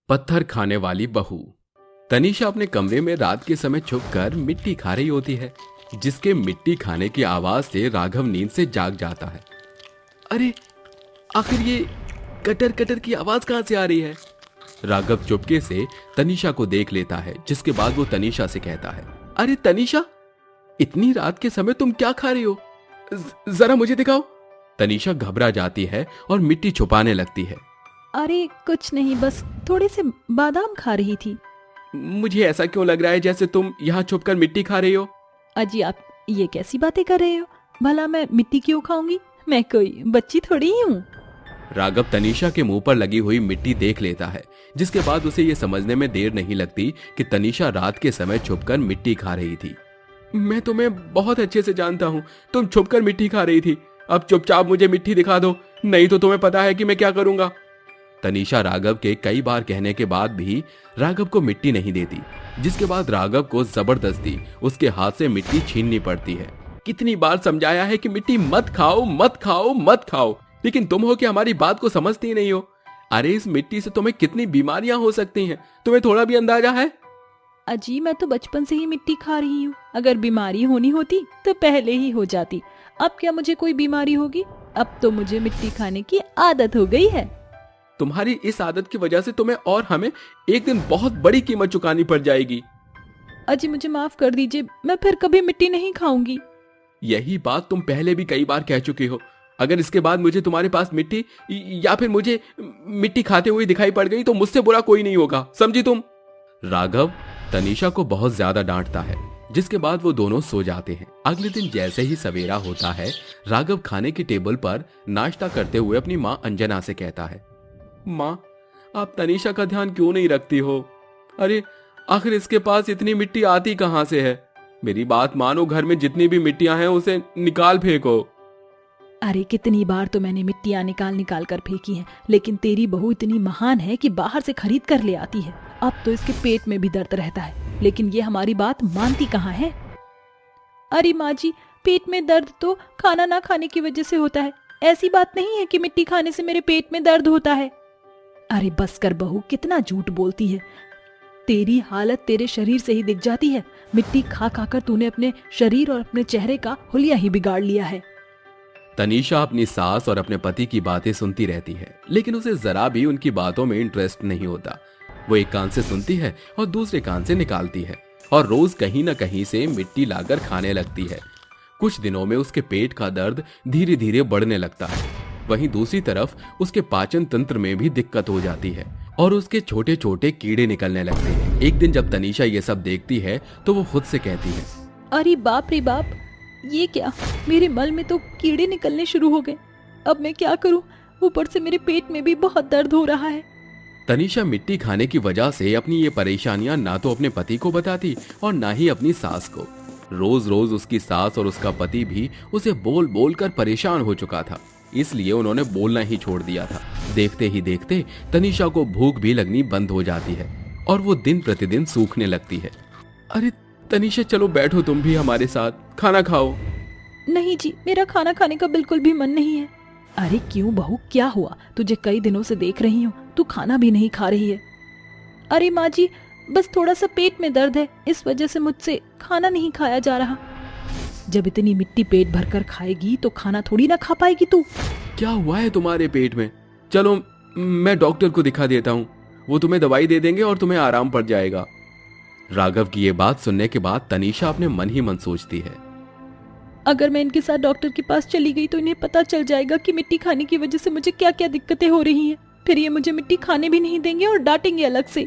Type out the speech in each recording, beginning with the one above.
पत्थर खाने वाली बहू। तनीषा अपने कमरे में रात के समय छुपकर मिट्टी खा रही होती है, जिसके मिट्टी खाने की आवाज से राघव नींद से जाग जाता है। अरे आखिर ये कटर कटर की आवाज कहां से आ रही है? राघव चुपके से तनीषा को देख लेता है, जिसके बाद वो तनीषा से कहता है, अरे तनीषा, इतनी रात के समय तुम क्या खा रही हो? जरा मुझे दिखाओ। तनीषा घबरा जाती है और मिट्टी छुपाने लगती है। अरे कुछ नहीं, बस थोड़े से बादाम खा रही थी। मुझे ऐसा क्यों लग रहा है जैसे तुम यहाँ छुपकर मिट्टी खा रही हो? अजी आप ये कैसी बातें कर रहे हो? भला मैं मिट्टी क्यों खाऊंगी? मैं कोई बच्ची थोड़ी ही हूँ। राघव तनीषा के मुंह पर लगी हुई मिट्टी देख लेता है, जिसके बाद उसे ये समझने में देर नहीं लगती कि तनीषा रात के समय छुपकर मिट्टी खा रही थी। मैं तुम्हें बहुत अच्छे से जानता हूँ, तुम छुपकर मिट्टी खा रही थी। अब चुपचाप मुझे मिट्टी दिखा दो, नहीं तो तुम्हें पता है कि मैं क्या करूंगा। तनीषा राघव के कई बार कहने के बाद भी राघव को मिट्टी नहीं देती, जिसके बाद राघव को जबरदस्ती उसके हाथ से मिट्टी छीननी पड़ती है। कितनी बार समझाया है कि मिट्टी मत खाओ मत खाओ मत खाओ, लेकिन तुम हो कि हमारी बात को समझती नहीं हो। अरे इस मिट्टी से तुम्हें कितनी बीमारियां हो सकती हैं, तुम्हें थोड़ा भी अंदाजा है? अजी मैं तो बचपन से ही मिट्टी खा रही हूँ, अगर बीमारी होनी होती तो पहले ही हो जाती। अब क्या मुझे कोई बीमारी होगी? अब तो मुझे मिट्टी खाने की आदत हो गई है। तुम्हारी इस आदत की वजह से तुम्हें और हमें एक दिन बहुत बड़ी कीमत चुकानी पड़ जाएगी। अजी मुझे माफ कर दीजिए, मैं फिर कभी मिट्टी नहीं खाऊंगी। यही बात तुम पहले भी कई बार कह चुके हो। अगर इसके बाद मुझे तुम्हारे पास मिट्टी या फिर मुझे मिट्टी खाते हुए दिखाई पड़ गई तो मुझसे बुरा कोई नहीं होगा, समझी तुम? राघव तनीषा को बहुत ज्यादा डांटता है, जिसके बाद वो दोनों सो जाते हैं। अगले दिन जैसे ही सवेरा होता है, राघव खाने की टेबल पर नाश्ता करते हुए अपनी माँ अंजना से कहता है, माँ आप तनीषा का ध्यान क्यों नहीं रखती हो? अरे आखिर इसके पास इतनी मिट्टी आती कहां से है? मेरी बात मानो, घर में जितनी भी मिट्टियां हैं उसे निकाल फेंको। अरे कितनी बार तो मैंने मिट्टियाँ निकाल निकाल कर फेंकी हैं, लेकिन तेरी बहू इतनी महान है कि बाहर से खरीद कर ले आती है। अब तो इसके पेट में भी दर्द रहता है, लेकिन ये हमारी बात मानती कहाँ है। अरे माँ जी, पेट में दर्द तो खाना ना खाने की वजह से होता है, ऐसी बात नहीं है कि मिट्टी खाने से मेरे पेट में दर्द होता है। अरे बस कर बहू, कितना झूठ बोलती है। तेरी हालत तेरे शरीर से ही दिख जाती है। मिट्टी खा खा कर तूने अपने शरीर और अपने चेहरे का हुलिया ही बिगाड़ लिया है। तनीषा अपनी सास और अपने पति की बातें सुनती रहती है, लेकिन उसे जरा भी उनकी बातों में इंटरेस्ट नहीं होता। वो एक कान से सुनती है और दूसरे कान से निकालती है, और रोज कहीं न कहीं से मिट्टी लाकर खाने लगती है। कुछ दिनों में उसके पेट का दर्द धीरे धीरे बढ़ने लगता है। वहीं दूसरी तरफ उसके पाचन तंत्र में भी दिक्कत हो जाती है और उसके छोटे छोटे कीड़े निकलने लगते हैं। एक दिन जब तनीषा ये सब देखती है तो वो खुद से कहती है, अरे बाप रे बाप, ये क्या, मेरे मल में तो कीड़े निकलने शुरू हो गए। अब मैं क्या करूं? ऊपर से मेरे पेट में भी बहुत दर्द हो रहा है। तनीषा मिट्टी खाने की वजह से अपनी ये परेशानियां ना तो अपने पति को बताती और ना ही अपनी सास को। रोज रोज उसकी सास और उसका पति भी उसे बोल बोल कर परेशान हो चुका था, इसलिए उन्होंने बोलना ही छोड़ दिया था। देखते ही देखते तनीषा को भूख भी लगनी बंद हो जाती है और वो दिन प्रतिदिन सूखने लगती है। अरे तनीषा चलो बैठो, तुम भी हमारे साथ खाना खाओ। नहीं जी, मेरा खाना खाने का बिल्कुल भी मन नहीं है। अरे क्यों बहू, क्या हुआ? तुझे कई दिनों से देख रही हूँ, तू खाना भी नहीं खा रही है। अरे माँ जी, बस थोड़ा सा पेट में दर्द है, इस वजह से मुझसे खाना नहीं खाया जा रहा। जब इतनी मिट्टी पेट भरकर खाएगी तो खाना थोड़ी ना खा पाएगी तू। क्या हुआ है तुम्हारे पेट में? चलो मैं डॉक्टर को दिखा देता हूँ, वो तुम्हें दवाई दे देंगे और तुम्हें आराम पड़ जाएगा। राघव की ये बात सुनने के बाद तनीषा अपने मन ही मन सोचती है, अगर मैं इनके साथ डॉक्टर के पास चली गई तो इन्हें पता चल जाएगा कि मिट्टी खाने की वजह से मुझे क्या क्या दिक्कतें हो रही हैं। फिर ये मुझे मिट्टी खाने भी नहीं देंगे और डांटेंगे अलग से।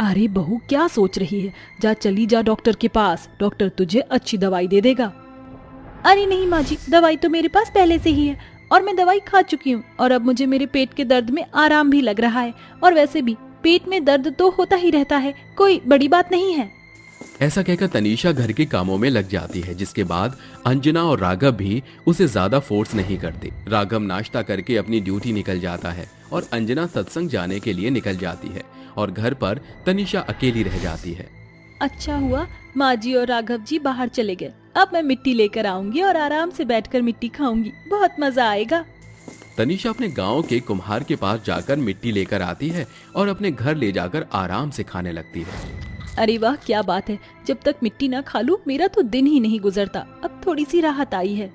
अरे बहू क्या सोच रही है? जा चली जा डॉक्टर के पास, डॉक्टर तुझे अच्छी दवाई दे देगा। अरे नहीं माँ जी, दवाई तो मेरे पास पहले से ही है और मैं दवाई खा चुकी हूँ, और अब मुझे मेरे पेट के दर्द में आराम भी लग रहा है। और वैसे भी पेट में दर्द तो होता ही रहता है, कोई बड़ी बात नहीं है। ऐसा कहकर तनीषा घर के कामों में लग जाती है, जिसके बाद अंजना और राघव भी उसे ज्यादा फोर्स नहीं करते। राघव नाश्ता करके अपनी ड्यूटी निकल जाता है और अंजना सत्संग जाने के लिए निकल जाती है और घर पर तनीषा अकेली रह जाती है। अच्छा हुआ माँ जी और राघव जी बाहर चले गए। अब मैं मिट्टी लेकर आऊंगी और आराम से बैठकर मिट्टी खाऊंगी, बहुत मजा आएगा। तनीषा अपने गांव के कुम्हार के पास जाकर मिट्टी लेकर आती है और अपने घर ले जाकर आराम से खाने लगती है। अरे वाह, क्या बात है। जब तक मिट्टी ना खा लूं मेरा तो दिन ही नहीं गुजरता। अब थोड़ी सी राहत आई है।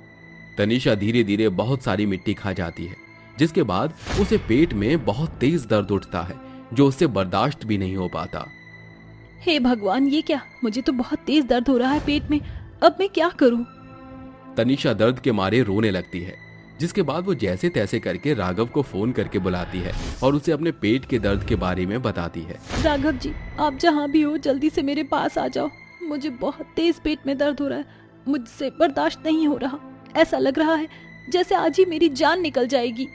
तनीषा धीरे धीरे बहुत सारी मिट्टी खा जाती है, जिसके बाद उसे पेट में बहुत तेज दर्द उठता है जो उससे बर्दाश्त भी नहीं हो पाता। हे भगवान, ये क्या, मुझे तो बहुत तेज दर्द हो रहा है पेट में। अब मैं क्या करूं? तनीषा दर्द के मारे रोने लगती है, जिसके बाद वो जैसे तैसे करके राघव को फोन करके बुलाती है और उसे अपने पेट के दर्द के बारे में बताती है। राघव जी, आप जहाँ भी हो जल्दी से मेरे पास आ जाओ। मुझे बहुत तेज पेट में दर्द हो रहा है, मुझसे बर्दाश्त नहीं हो रहा। ऐसा लग रहा है जैसे आज ही मेरी जान निकल जाएगी।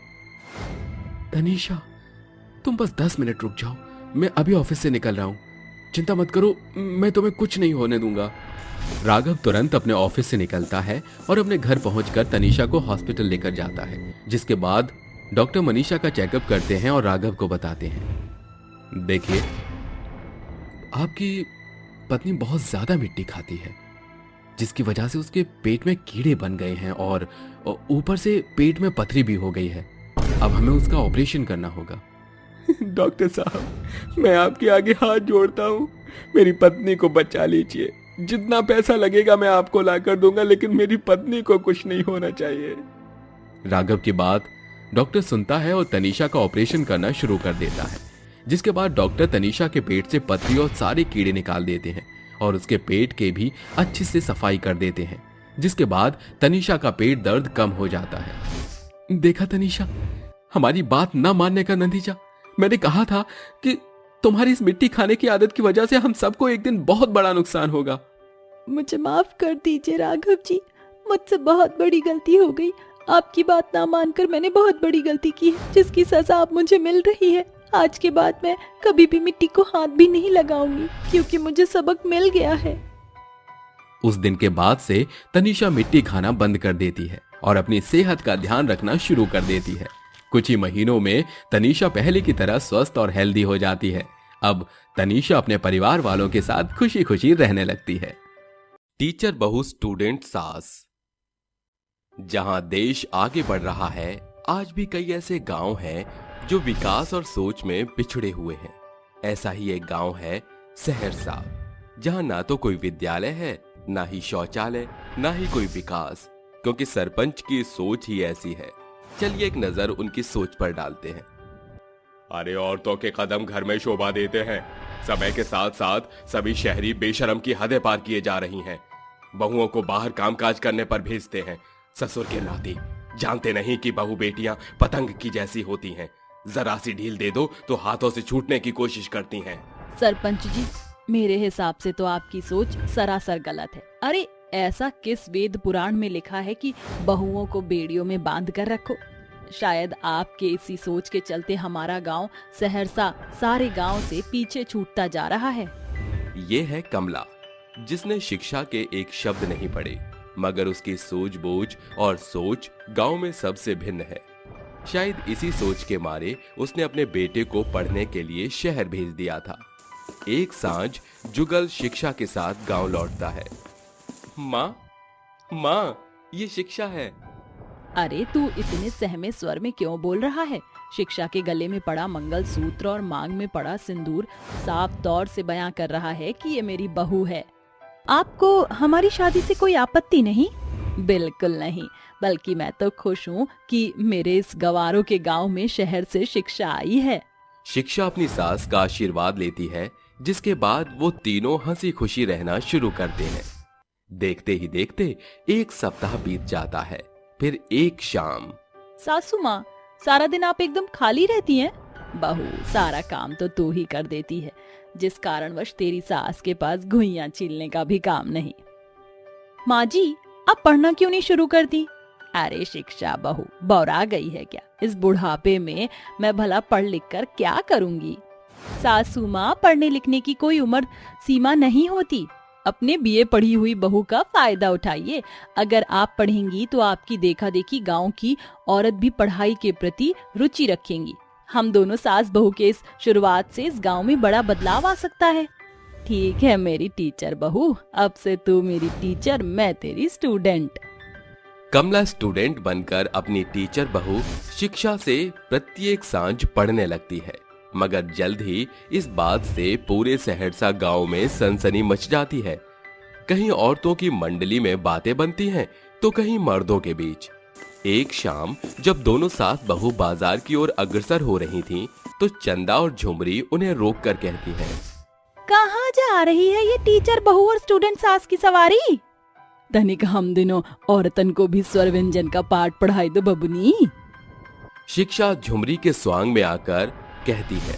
तनीषा, तुम बस 10 मिनट रुक जाओ, मैं अभी ऑफिस से निकल रहा हूँ। चिंता मत करो, मैं तुम्हें कुछ नहीं होने दूंगा। राघव तुरंत अपने ऑफिस से निकलता है और अपने घर पहुंचकर तनीषा को हॉस्पिटल लेकर जाता है, जिसके बाद डॉक्टर मनीषा का चेकअप करते हैं और राघव को बताते हैं, देखिए, आपकी पत्नी बहुत ज्यादा मिट्टी खाती है, जिसकी वजह से उसके पेट में कीड़े बन गए हैं और ऊपर से पेट में पथरी भी हो गई है। अब हमें उसका ऑपरेशन करना होगा। डॉक्टर साहब, मैं आपके आगे हाथ जोड़ता हूँ, मेरी पत्नी को बचा लीजिए। जितना पैसा लगेगा मैं आपको ला कर दूंगा, लेकिन मेरी पत्नी को कुछ नहीं होना चाहिए। राघव की बात डॉक्टर सुनता है और तनीषा का ऑपरेशन करना शुरू कर देता है, जिसके बाद डॉक्टर तनीषा के पेट से पथरी और सारे कीड़े निकाल देते हैं और उसके पेट के भी अच्छी से सफाई कर देते हैं, जिसके बाद तनीषा का पेट दर्द कम हो जाता है। देखा तनीषा, हमारी बात ना मानने का नतीजा। मैंने कहा था कि तुम्हारी इस मिट्टी खाने की आदत की वजह से हम सबको एक दिन बहुत बड़ा नुकसान होगा। मुझे माफ कर दीजिए राघव जी, मुझसे बहुत बड़ी गलती हो गई। आपकी बात ना मानकर मैंने बहुत बड़ी गलती की है, जिसकी सजा अब मुझे मिल रही है। आज के बाद मैं कभी भी मिट्टी को हाथ भी नहीं लगाऊंगी, क्योंकि मुझे सबक मिल गया है। उस दिन के बाद से तनीषा मिट्टी खाना बंद कर देती है और अपनी सेहत का ध्यान रखना शुरू कर देती है। कुछ ही महीनों में तनीषा पहले की तरह स्वस्थ और हेल्दी हो जाती है। अब तनीषा अपने परिवार वालों के साथ खुशी खुशी रहने लगती है। टीचर बहू स्टूडेंट सास। जहां देश आगे बढ़ रहा है, आज भी कई ऐसे गांव हैं जो विकास और सोच में पिछड़े हुए हैं। ऐसा ही एक गांव है सहरसा, जहां ना तो कोई विद्यालय है, ना ही शौचालय, ना ही कोई विकास, क्योंकि सरपंच की सोच ही ऐसी है। चलिए एक नजर उनकी सोच पर डालते हैं। अरे, औरतों के कदम घर में शोभा देते हैं। समय के साथ साथ सभी शहरी बेशरम की हदें पार किए जा रही हैं। बहुओं को बाहर कामकाज करने पर भेजते हैं। ससुर के नाती जानते नहीं कि बहू बेटियां पतंग की जैसी होती हैं। जरा सी ढील दे दो तो हाथों से छूटने की कोशिश करती हैं। सरपंच जी, मेरे हिसाब से तो आपकी सोच सरासर गलत है। अरे, ऐसा किस वेद पुराण में लिखा है कि बहुओं को बेड़ियों में बांध कर रखो? शायद आपके इसी सोच के चलते हमारा गांव सहरसा सारे गांव से पीछे छूटता जा रहा है। ये है कमला, जिसने शिक्षा के एक शब्द नहीं पढ़े, मगर उसकी सूझबूझ और सोच गांव में सबसे भिन्न है। शायद इसी सोच के मारे उसने अपने बेटे को पढ़ने के लिए शहर भेज दिया था। एक सांझ जुगल शिक्षा के साथ गांव लौटता है। माँ, ये शिक्षा है। अरे, तू इतने सहमे स्वर में क्यों बोल रहा है? शिक्षा के गले में पड़ा मंगलसूत्र और मांग में पड़ा सिंदूर साफ तौर से बयां कर रहा है कि ये मेरी बहू है। आपको हमारी शादी से कोई आपत्ति नहीं? बिल्कुल नहीं, बल्कि मैं तो खुश हूँ कि मेरे इस गवारों के गांव में शहर से शिक्षा आई है। शिक्षा अपनी सास का आशीर्वाद लेती है, जिसके बाद वो तीनों हंसी खुशी रहना शुरू करते हैं। देखते ही देखते एक सप्ताह बीत जाता है। फिर एक शाम। सासू माँ, सारा दिन आप एकदम खाली रहती हैं? बहू, सारा काम तो तू ही कर देती है, जिस कारणवश तेरी सास के पास घुइयां छीलने का भी काम नहीं। माँ जी, आप पढ़ना क्यों नहीं शुरू करती? अरे शिक्षा बहू, बौरा गई है क्या? इस बुढ़ापे में मैं भला पढ़ लिख कर क्या करूंगी? सासू माँ, पढ़ने लिखने की कोई उम्र सीमा नहीं होती। अपने बीए पढ़ी हुई बहू का फायदा उठाइए। अगर आप पढ़ेंगी तो आपकी देखा देखी गाँव की औरत भी पढ़ाई के प्रति रुचि रखेंगी। हम दोनों सास बहू के इस शुरुआत से इस गांव में बड़ा बदलाव आ सकता है। ठीक है मेरी टीचर बहू, अब से तू मेरी टीचर, मैं तेरी स्टूडेंट। कमला स्टूडेंट बनकर अपनी टीचर बहू शिक्षा से प्रत्येक सांझ पढ़ने लगती है, मगर जल्द ही इस बात से पूरे सहरसा गांव में सनसनी मच जाती है। कहीं औरतों की मंडली में बातें बनती हैं, तो कहीं मर्दों के बीच। एक शाम जब दोनों सास बहू बाजार की ओर अग्रसर हो रही थीं, तो चंदा और झुमरी उन्हें रोक कर कहती हैं, कहाँ जा रही है ये टीचर बहू और स्टूडेंट सास की सवारी? तनिक हम दिनों औरतन को भी स्वर व्यंजन का पाठ पढ़ाई दो बबुनी। शिक्षा झुमरी के स्वांग में आकर कहती है,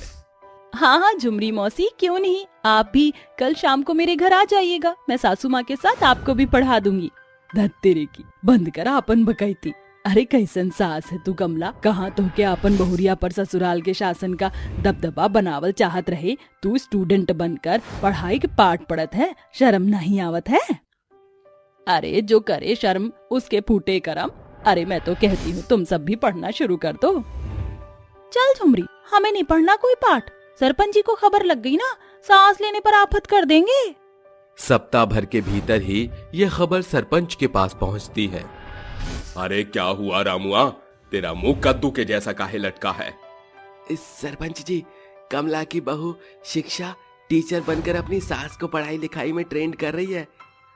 हाँ हाँ झुमरी मौसी, क्यों नहीं, आप भी कल शाम को मेरे घर आ जाइएगा, मैं सासू माँ के साथ आपको भी पढ़ा दूंगी। धत तेरे की, बंद कर आपन बकैती। अरे कैसन सास है तू कमला, कहाँ तो के आपन बहुरिया पर ससुराल के शासन का दबदबा बनावल चाहत रहे, तू स्टूडेंट बनकर पढ़ाई के पाठ पढ़त है, शर्म नहीं आवत है? अरे जो करे शर्म उसके फूटे करम। अरे मैं तो कहती हूँ तुम सब भी पढ़ना शुरू कर दो। चल झुमरी, हमें नहीं पढ़ना कोई पाठ, सरपंच जी को खबर लग गई ना, सांस लेने पर आफत कर देंगे। सप्ताह भर के भीतर ही यह खबर सरपंच के पास पहुंचती है। अरे क्या हुआ रामुआ, तेरा मुंह कद्दू के जैसा काहे लटका है? सरपंच जी, कमला की बहू शिक्षा टीचर बनकर अपनी सास को पढ़ाई लिखाई में ट्रेंड कर रही है।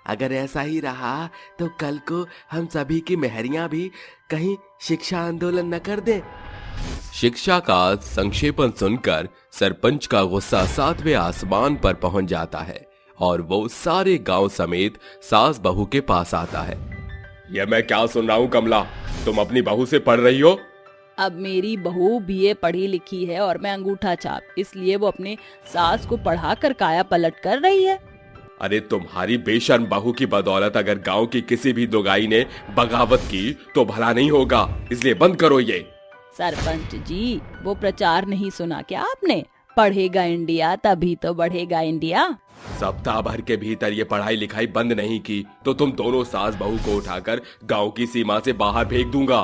अगर ऐसा ही रहा तो कल को हम सभी की मेहरियां भी कहीं शिक्षा आंदोलन न कर दें। शिक्षा का संक्षेपण सुनकर सरपंच का गुस्सा 7वें आसमान पर पहुंच जाता है और वो सारे गांव समेत सास बहू के पास आता है। यह मैं क्या सुन रहा हूँ कमला, तुम अपनी बहू से पढ़ रही हो? अब मेरी बहू बीए पढ़ी लिखी है और मैं अंगूठा छाप, इसलिए वो अपने सास को पढ़ा कर काया पलट कर रही है। अरे तुम्हारी बेशर्म बहू की बदौलत अगर गांव की किसी भी दोगाई ने बगावत की तो भला नहीं होगा, इसलिए बंद करो ये। सरपंच जी, वो प्रचार नहीं सुना क्या आपने? पढ़ेगा इंडिया तभी तो बढ़ेगा इंडिया। सप्ताह भर के भीतर ये पढ़ाई लिखाई बंद नहीं की तो तुम दोनों सास बहू को उठाकर गांव की सीमा से बाहर फेंक दूंगा।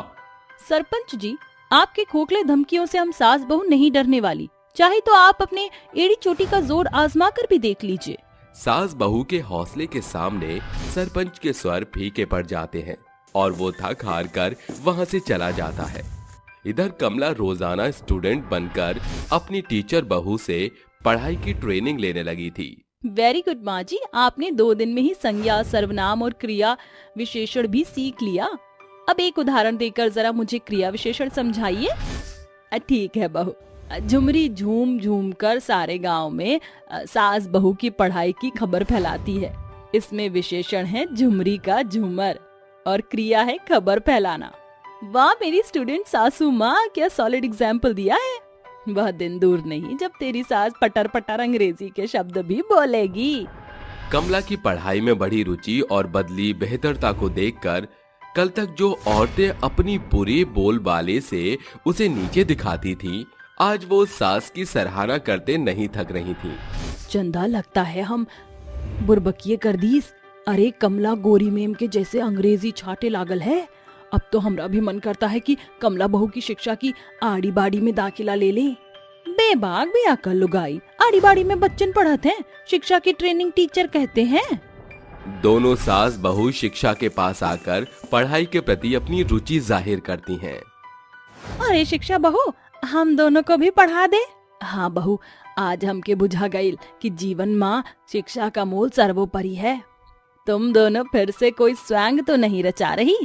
सरपंच जी, आपके खोखले धमकियों से हम सास बहू नहीं डरने वाली, चाहे तो आप अपने एड़ी चोटी का जोर आजमा कर भी देख लीजिए। सास बहू के हौसले के सामने सरपंच के स्वर फीके पड़ जाते हैं और वो थक हार कर वहाँ से चला जाता है। इधर कमला रोजाना स्टूडेंट बनकर अपनी टीचर बहू से पढ़ाई की ट्रेनिंग लेने लगी थी। वेरी गुड माँ जी, आपने 2 दिन में ही संज्ञा, सर्वनाम और क्रिया विशेषण भी सीख लिया। अब एक उदाहरण देकर जरा मुझे क्रिया विशेषण समझाइए। ठीक है बहू। झुमरी झूम झूम कर सारे गांव में सास बहू की पढ़ाई की खबर फैलाती है। इसमें विशेषण है झुमरी का झूमर और क्रिया है खबर फैलाना। वाह मेरी स्टूडेंट सासू माँ, क्या सॉलिड एग्जाम्पल दिया है। वह दिन दूर नहीं जब तेरी सास पटर पटर अंग्रेजी के शब्द भी बोलेगी। कमला की पढ़ाई में बढ़ी रुचि और बदली बेहतरता को देखकर कल तक जो औरतें अपनी बुरे बोलबाले से उसे नीचे दिखाती थी, आज वो सास की सराहना करते नहीं थक रही थी। चंदा, लगता है हम बुरबकिये कर दीस। अरे कमला गोरी मेम के जैसे अंग्रेजी छाटे लागल है। अब तो हमरा भी मन करता है कि कमला बहू की शिक्षा की आड़ी बाड़ी में दाखिला ले लें। बेबाक बेअकल लुगाई, आड़ी बाड़ी में बच्चन पढ़ते हैं, शिक्षा की ट्रेनिंग टीचर कहते हैं। दोनों सास बहू शिक्षा के पास आकर पढ़ाई के प्रति अपनी रुचि जाहिर करती हैं। अरे शिक्षा बहू, हम दोनों को भी पढ़ा दे। हाँ बहू, आज हमके बुझा गईल कि जीवन माँ शिक्षा का मूल सर्वोपरि है। तुम दोनों फिर से कोई स्वैंग तो नहीं रचा रही?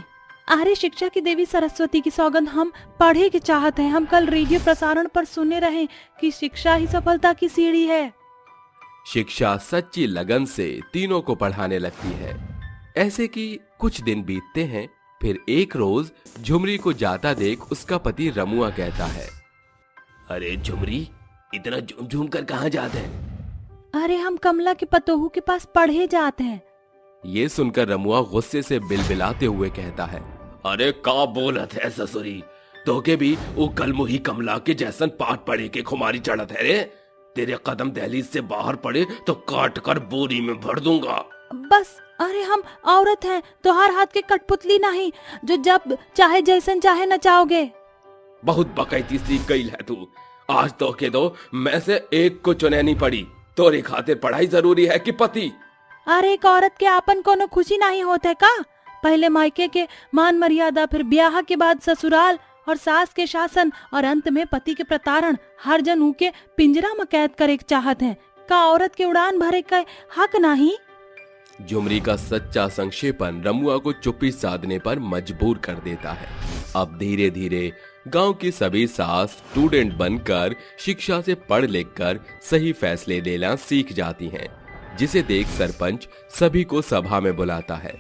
अरे शिक्षा की देवी सरस्वती की सौगंध, हम पढ़े के चाहते हैं। हम कल रेडियो प्रसारण पर सुने रहे कि शिक्षा ही सफलता की सीढ़ी है। शिक्षा सच्ची लगन से तीनों को पढ़ाने लगती है। ऐसे कि कुछ दिन बीतते हैं। फिर एक रोज झुमरी को जाता देख उसका पति रमुआ कहता है, अरे झुमरी, इतना झूम झूम कर कहाँ जाते हैं? अरे हम कमला के पतोहू के पास पढ़े जाते हैं। ये सुनकर रमुआ गुस्से से बिलबिलाते हुए कहता है, अरे का बोलत है ससुरी, तोके भी वो कल मुही कमला के जैसन पाठ पढ़े के खुमारी चढ़त है रे। तेरे कदम दहलीज से बाहर पड़े तो काट कर बोरी में भर दूंगा। बस, अरे हम औरत हैं, तोहार हाथ के कठपुतली नहीं जो जब चाहे जैसन चाहे नचाओगे। बहुत बकैती सीख गई है तू। आज तो के दो मैं से एक को चुनैनी पड़ी। तोरी खातिर पढ़ाई जरूरी है कि पति? अरे एक औरत के आपन कोनो खुशी नहीं होते का? पहले मायके के मान मर्यादा, फिर ब्याह के बाद ससुराल और सास के शासन और अंत में पति के प्रताड़न, हर जन ऊके पिंजरा में कैद करे चाहत है का औरत के उड़ान भरे का हक नहीं। झुमरी का सच्चा संक्षेपण रमुआ को चुप्पी साधने पर मजबूर कर देता है। अब धीरे धीरे गांव की सभी सास स्टूडेंट बनकर शिक्षा से पढ़ लिख कर सही फैसले लेना सीख जाती हैं, जिसे देख सरपंच सभी को सभा में बुलाता है।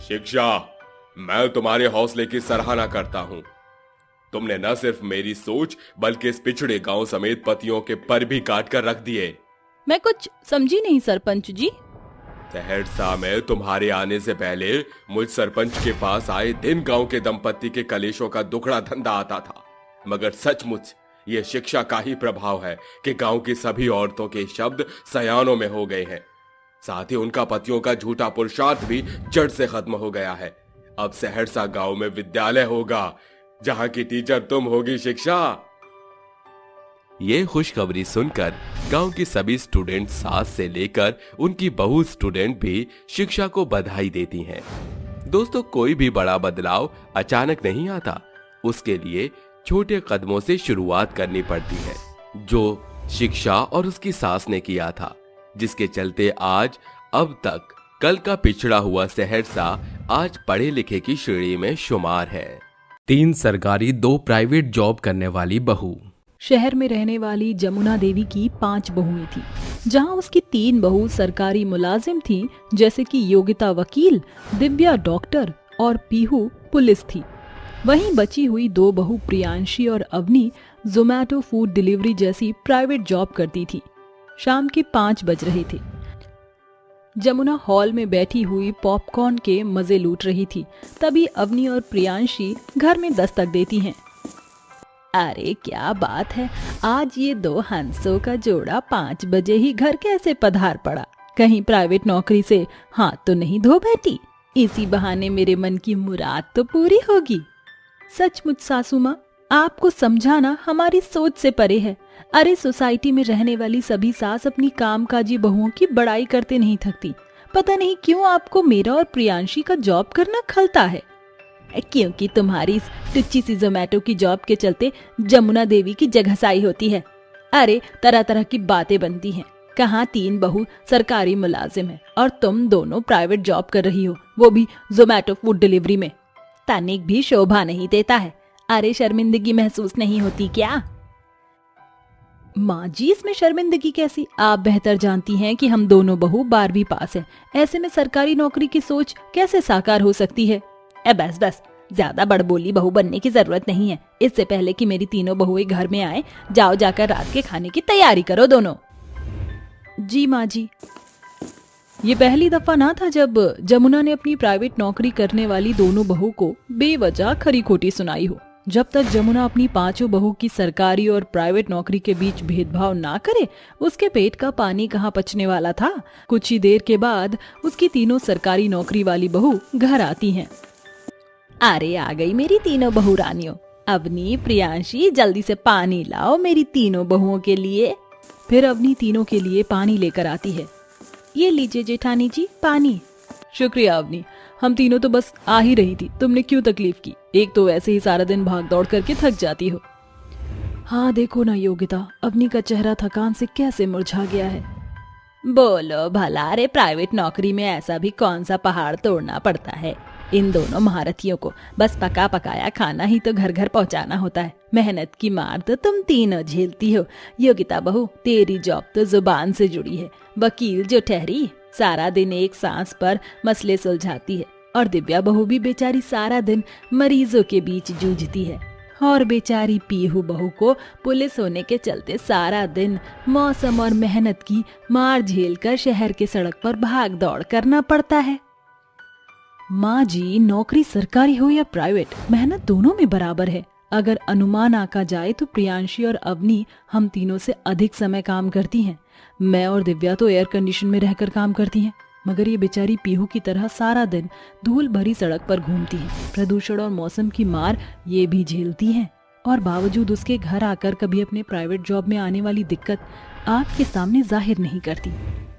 शिक्षा, मैं तुम्हारे हौसले की सराहना करता हूँ। तुमने न सिर्फ मेरी सोच बल्कि इस पिछड़े गांव समेत पतियों के पर भी काट कर रख दिए। मैं कुछ समझी नहीं सरपंच जी। सहरसा में तुम्हारे आने से पहले मुझ सरपंच के पास आए दिन गांव के दंपत्ति के कलेशों का दुखड़ा धंधा आता था, मगर सचमुच ये शिक्षा का ही प्रभाव है कि गांव की सभी औरतों के शब्द सयानों में हो गए हैं। साथ ही उनका पतियों का झूठा पुरुषार्थ भी जड़ से खत्म हो गया है। अब सहरसा गांव में विद्यालय होगा जहां की टीचर तुम होगी शिक्षा। ये खुशखबरी सुनकर गांव की सभी स्टूडेंट सास से लेकर उनकी बहू स्टूडेंट भी शिक्षा को बधाई देती हैं। दोस्तों, कोई भी बड़ा बदलाव अचानक नहीं आता, उसके लिए छोटे कदमों से शुरुआत करनी पड़ती है, जो शिक्षा और उसकी सास ने किया था, जिसके चलते आज अब तक कल का पिछड़ा हुआ सहरसा आज पढ़े लिखे की श्रेणी में शुमार है। 3 सरकारी 2 प्राइवेट जॉब करने वाली बहू। शहर में रहने वाली जमुना देवी की 5 बहुएं थी, जहां उसकी 3 बहू सरकारी मुलाजिम थीं, जैसे कि योगिता वकील, दिव्या डॉक्टर और पीहू पुलिस थी। वहीं बची हुई 2 बहू प्रियांशी और अवनी जोमैटो फूड डिलीवरी जैसी प्राइवेट जॉब करती थी। शाम के 5 बज रहे थे। जमुना हॉल में बैठी हुई पॉपकॉर्न के मजे लूट रही थी। तभी अवनी और प्रियांशी घर में दस्तक देती हैं। अरे क्या बात है, आज ये 2 हंसों का जोड़ा 5 बजे ही घर कैसे पधार पड़ा। कहीं प्राइवेट नौकरी से हाथ तो नहीं धो बैठी। इसी बहाने मेरे मन की मुराद तो पूरी होगी। सचमुच सासू माँ, आपको समझाना हमारी सोच से परे है। अरे सोसाइटी में रहने वाली सभी सास अपनी कामकाजी बहुओं की बड़ाई करते नहीं थकती। पता नहीं क्यों आपको मेरा और प्रियांशी का जॉब करना खलता है। क्योंकि तुम्हारी इस टुच्ची सी जोमैटो की जॉब के चलते जमुना देवी की जगहसाई होती है। अरे तरह तरह की बातें बनती हैं। कहाँ 3 बहू सरकारी मुलाजिम है और तुम दोनों प्राइवेट जॉब कर रही हो, वो भी जोमैटो फूड डिलीवरी में। तनिक भी शोभा नहीं देता है। अरे शर्मिंदगी महसूस नहीं होती क्या? माँ जी, इसमें शर्मिंदगी कैसी? आप बेहतर जानती हैं कि हम दोनों बहू 12वीं पास हैं। ऐसे में सरकारी नौकरी की सोच कैसे साकार हो सकती है? बस बस, ज्यादा बड़बोली बहू बनने की जरूरत नहीं है। इससे पहले कि मेरी तीनों बहुएं घर में आए, जाओ जाकर रात के खाने की तैयारी करो दोनों। जी माँ जी। ये पहली दफा ना था जब जमुना ने अपनी प्राइवेट नौकरी करने वाली दोनों बहू को बेवजह खरी खोटी सुनाई हो। जब तक जमुना अपनी 5 बहू की सरकारी और प्राइवेट नौकरी के बीच भेदभाव ना करे, उसके पेट का पानी कहाँ पचने वाला था। कुछ ही देर के बाद उसकी तीनों सरकारी नौकरी वाली बहू घर आती हैं। अरे आ गई मेरी तीनों बहू रानियों। अवनी, प्रियांशी, जल्दी से पानी लाओ मेरी तीनों बहुओं के लिए। फिर अवनी तीनों के लिए पानी लेकर आती है। ये लीजिए जेठानी जी पानी। शुक्रिया अवनी, हम तीनों तो बस आ ही रही थी, तुमने क्यों तकलीफ की। एक तो वैसे ही सारा दिन भाग दौड़ करके थक जाती हो। हाँ देखो ना योगिता, अवनी का चेहरा थकान से कैसे मुरझा गया है। बोलो भला, रे प्राइवेट नौकरी में ऐसा भी कौन सा पहाड़ तोड़ना पड़ता है। इन दोनों महारथियों को बस पका पकाया खाना ही तो घर घर पहुंचाना होता है। मेहनत की मार तो तुम तीनों झेलती हो। योगिता बहू, तेरी जॉब तो जुबान से जुड़ी है। वकील जो ठहरी, सारा दिन एक सांस पर मसले सुलझाती है। और दिव्या बहू भी बेचारी सारा दिन मरीजों के बीच जूझती है। और बेचारी पीहू बहू को पुलिस होने के चलते सारा दिन मौसम और मेहनत की मार झेलकर शहर के सड़क पर भाग दौड़ करना पड़ता है। माँ जी, नौकरी सरकारी हो या प्राइवेट, मेहनत दोनों में बराबर है। अगर अनुमान आका जाए तो प्रियांशी और अवनी हम तीनों से अधिक समय काम करती हैं। मैं और दिव्या तो एयर कंडीशन में रहकर काम करती हैं, मगर ये बेचारी पीहू की तरह सारा दिन धूल भरी सड़क पर घूमती है। प्रदूषण और मौसम की मार ये भी झेलती हैं, और बावजूद उसके घर आकर कभी अपने प्राइवेट जॉब में आने वाली दिक्कत आपके सामने जाहिर नहीं करती।